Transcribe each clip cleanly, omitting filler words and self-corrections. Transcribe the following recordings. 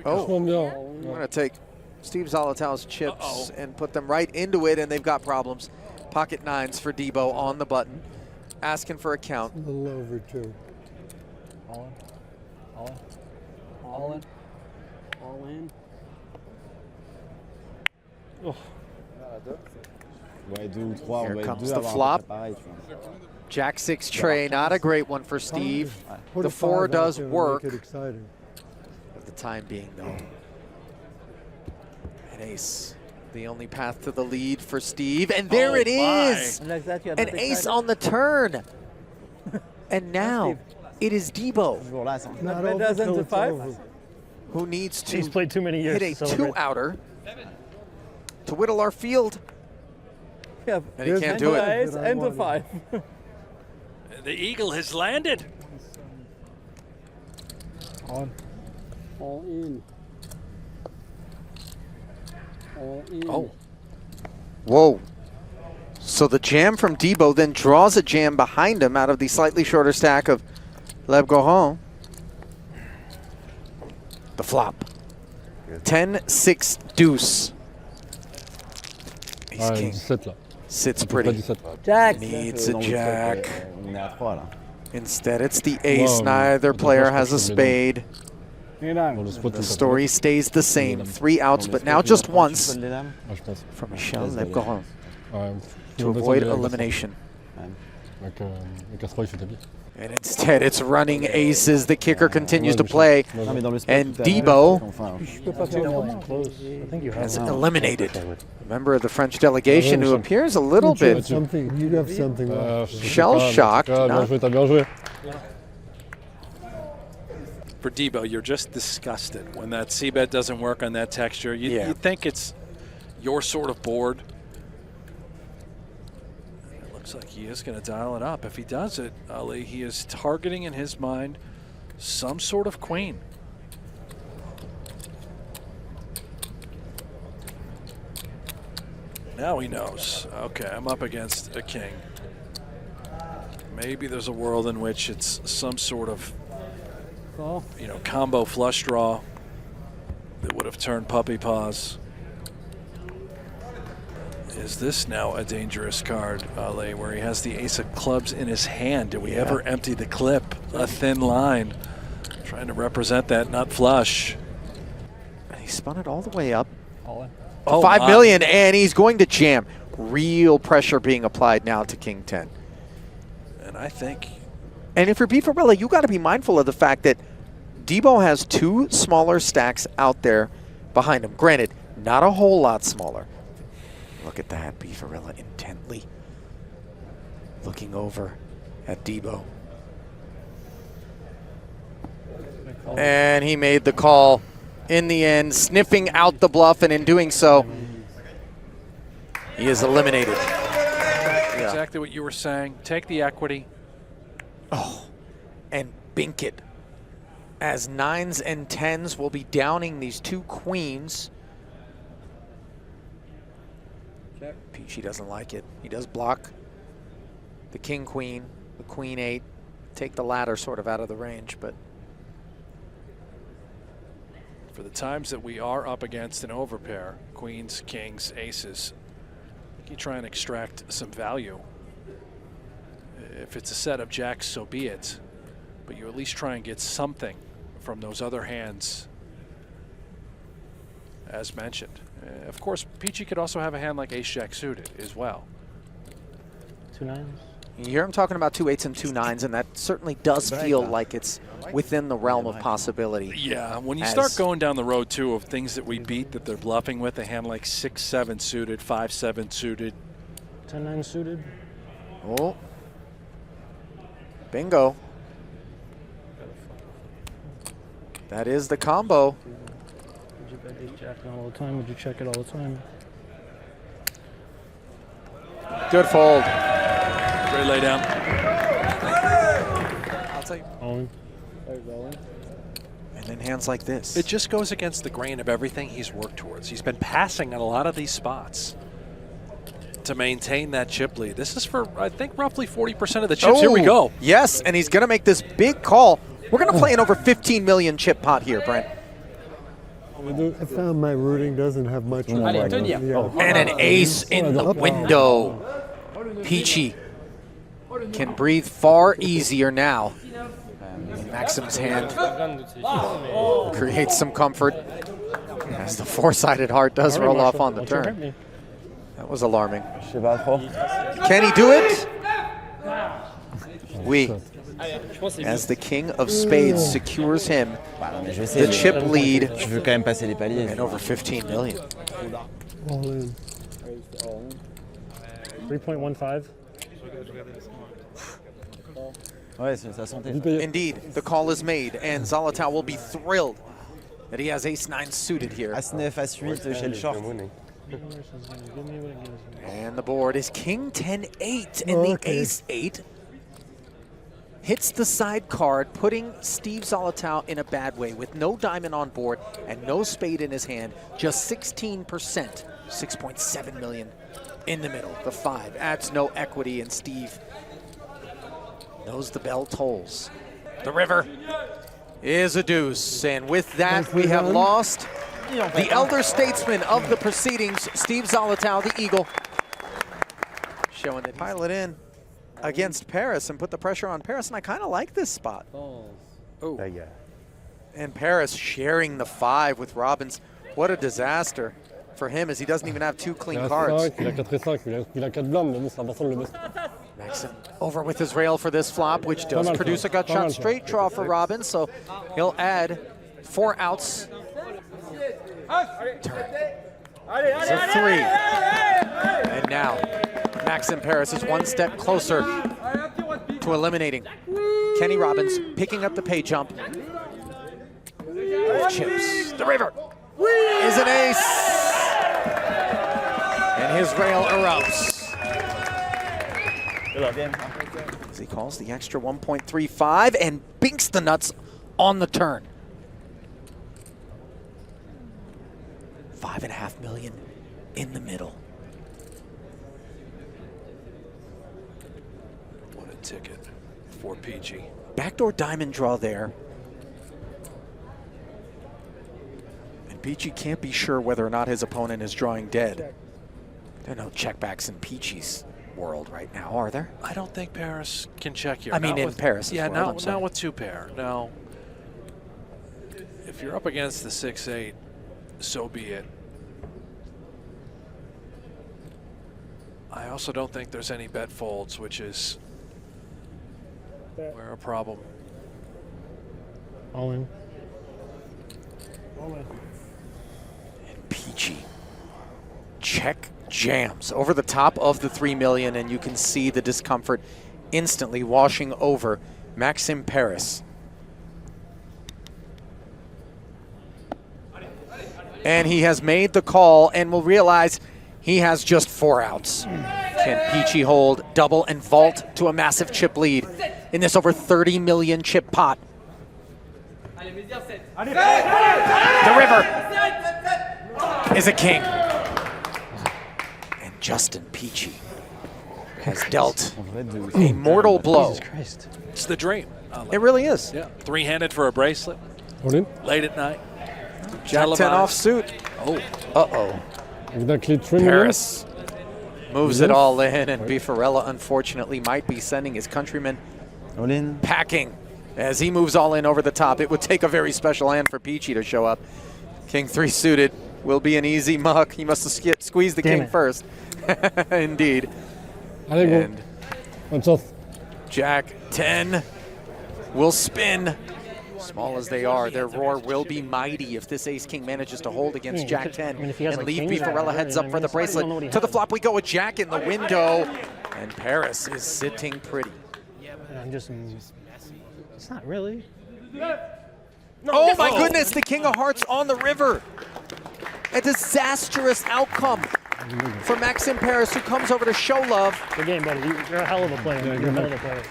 Oh, I'm going to take Steve Zolotow's chips and put them right into it, and they've got problems. Pocket nines for Debo on the button, asking for a count. A little over two. All in. All in. All in. All in. Oh. Here comes the flop. Jack 6 tray, not a great one for Steve. Put The a 4 5 does out there and work. Make it exciting. At the time being, though. An ace, the only path to the lead for Steve. And there it is! Like that, An ace on the turn. And now it is Debo Not over doesn't till to it's 5. over. who needs to He's played too many years hit a to celebrate. 2-outer to whittle our field. Yeah, And he can't do it. ace and the 5. The eagle has landed. On. All in. All in. Oh. Whoa. So the jam from Debo then draws a jam behind him out of the slightly shorter stack of Leb Goron. The flop. 10-6 deuce. Ace king. 17 là. Sits pretty. Jack. Needs a jack. Instead, it's the ace. Neither player has a spade. The story stays the same. 3 outs, but now just once from Michel Leb Goron to avoid elimination. And instead, it's running aces. The kicker continues to play. And Debo has eliminated a member of the French delegation who appears a little bit Something. You have something. shell-shocked. For Debo, you're just disgusted when that c-bet doesn't work on that texture. You think it's your sort of board. It looks like he is going to dial it up. If he does it, Ali, he is targeting in his mind some sort of queen. Now he knows. Okay, I'm up against a king. Maybe there's a world in which it's some sort of combo flush draw that would have turned puppy paws. Is this now a dangerous card, Ali, where he has the ace of clubs in his hand? Do we ever empty the clip? A thin line, trying to represent that nut flush. He spun it all the way up. All in. To 5 million, and he's going to jam. Real pressure being applied now to King 10. And I think... And if you're Bifarella, you got to be mindful of the fact that Debo has 2 smaller stacks out there behind him. Granted, not a whole lot smaller. Look at that, Bifarella intently looking over at Debo. And he made the call in the end, sniffing out the bluff, and in doing so, he is eliminated. Exactly what you were saying. Take the equity. Oh, and bink it. As 9s and 10s will be downing these 2 queens. Check. Peachy doesn't like it. He does block the king queen, the queen 8. Take the ladder sort of out of the range, but For the times that we are up against an overpair, queens, kings, aces, you try and extract some value. If it's a set of jacks, so be it. But you at least try and get something from those other hands, as mentioned. Of course, Peachy could also have a hand like ace-jack suited as well. 2 9s. you hear him talking about 2 8s and 2 9s, and that certainly does feel like it's within the realm of possibility. Yeah, when you start going down the road, too, of things that we beat that they're bluffing with, a hand like 6-7 suited, 5-7 suited. 10 9 suited. Oh. Bingo. That is the combo. Would you bet ace-jack all the time? Would you check it all the time? Good fold. Great lay down. I'll tell you. All in. And then hands like this. It just goes against the grain of everything he's worked towards. He's been passing on a lot of these spots to maintain that chip lead. This is for, I think, roughly 40% of the chips. Here we go. Yes, and he's going to make this big call. We're going to play an over 15 million chip pot here, Brent. I found my rooting doesn't have much. Allez, tenir. Yeah. And an ace in the window. Peachy can breathe far easier now. Maxim's hand creates some comfort as the four-sided heart does roll off on the turn. That was alarming. Can he do it? Oui. As the king of spades secures him the chip lead and over 15 million. All in. 3.15. Indeed, the call is made, and Zolotow will be thrilled that he has ace-9 suited here. As-9, As-8 chez le short. And the board is king 10-8, and the ace-8 hits the side card, putting Steve Zolotow in a bad way with no diamond on board and no spade in his hand, just 16%, 6.7 million in the middle. The 5 adds no equity, and Steve knows the bell tolls. The river is a deuce, and with that we have lost the elder statesman of the proceedings, Steve Zolotow, the eagle, showing that pile it in against Paris and put the pressure on Paris, and I kind of like this spot. Oh. And Paris sharing the 5 with Robbins. What a disaster for him, as he doesn't even have 2 clean cards. Maxim over with his rail for this flop, which does produce a gut shot straight draw for Robbins, so he'll add 4 outs. Turn. It's a 3. And now Maxim Paris is 1 step closer to eliminating Kenny Robbins, picking up the pay jump. With chips. The river is an ace. And his rail erupts. As he calls the extra 1.35 and binks the nuts on the turn. 5.5 million in the middle. What a ticket for PG. Backdoor diamond draw there. And Peachy can't be sure whether or not his opponent is drawing dead. There are no checkbacks in Peachy's world right now, are there? I don't think Paris can check here. I mean, not in with, Paris. Yeah, world, not with 2 pair. Now, if you're up against the 6-8, so be it. I also don't think there's any bet folds, which is where a problem. All in. And Peachy check jams over the top of the 3 million, and you can see the discomfort instantly washing over Maxim Paris. And he has made the call and will realize he has just 4 outs. Can Peachy hold, double, and vault to a massive chip lead in this over 30 million chip pot? The river is a king. And Justin Peachy has dealt a mortal blow. It's the dream. It really is. Yeah, 3-handed for a bracelet. All in. Late at night. Jack 10 off suit. Oh. Uh-oh. Exactly 3 million. Paris moves it all in, and Bifarella unfortunately might be sending his countrymen All in. packing as he moves all in over the top. It would take a very special hand for Peachy to show up. King 3 suited will be an easy muck. He must have squeezed the king first. Indeed. Allez, go. And One off. Jack 10 will spin. Small as they are, their roar will be mighty if this ace-king manages to hold against Jack 10 if he has, and like, leave kings Bifarella out, heads I up for mean, the it's hard to know what bracelet. he To the has. flop we go with Jack in the window, and Paris is sitting pretty. I'm just. It's not really. Oh my goodness, the king of hearts on the river. A disastrous outcome for Maxim Paris, who comes over to show love, Good game, buddy. You're a hell of a player. You're a hell of a player.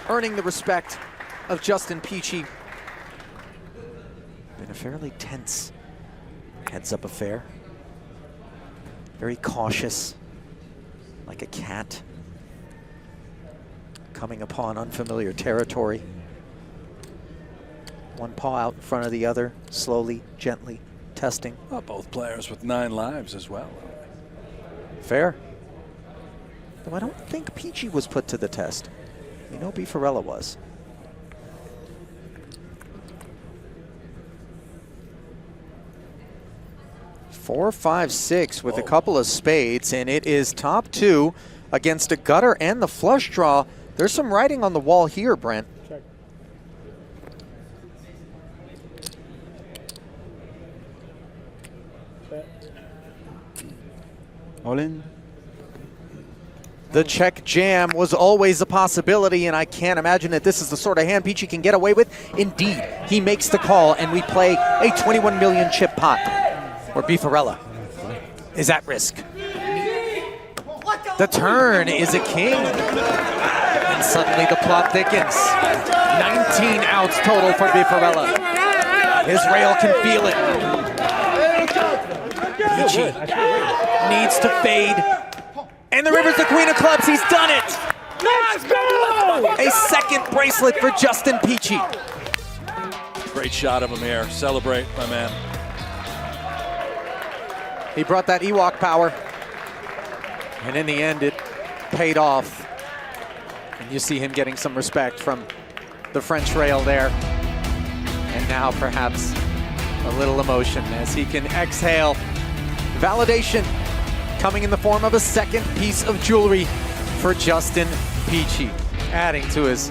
earning the respect of Justin Peachy. Been a fairly tense heads-up affair. Very cautious, like a cat coming upon unfamiliar territory. One paw out in front of the other, slowly, gently testing. Well, both players with 9 lives as well. Fair. Though I don't think Peachy was put to the test. You know Beefarella was. Four, 5, 6 with a couple of spades, and it is top 2 against a gutter and the flush draw. There's some writing on the wall here, Brent. Check. All in. The check jam was always a possibility, and I can't imagine that this is the sort of hand Peachy can get away with. Indeed, he makes the call, and we play a 21 million chip pot, where Beefarella is at risk. The turn is a king, and suddenly the plot thickens. 19 outs total for Beefarella. His rail can feel it. Peachy needs to fade. And the river's the queen of clubs. He's done it. Let's go! A second bracelet for Justin Peachy. Great shot of him here. Celebrate, my man. He brought that Ewok power. And in the end, it paid off. And you see him getting some respect from the French rail there. And now perhaps a little emotion as he can exhale. Validation coming in the form of a second piece of jewelry for Justin Peachy, adding to his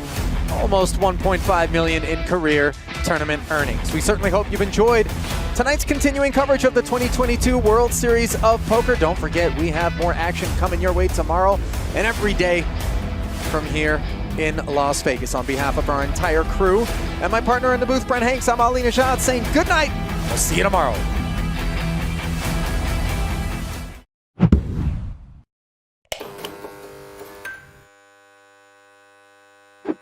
almost 1.5 million in career tournament earnings. We certainly hope you've enjoyed tonight's continuing coverage of the 2022 World Series of Poker. Don't forget, we have more action coming your way tomorrow and every day from here in Las Vegas. On behalf of our entire crew and my partner in the booth, Brent Hanks, I'm Ali Najad saying good night. We'll see you tomorrow.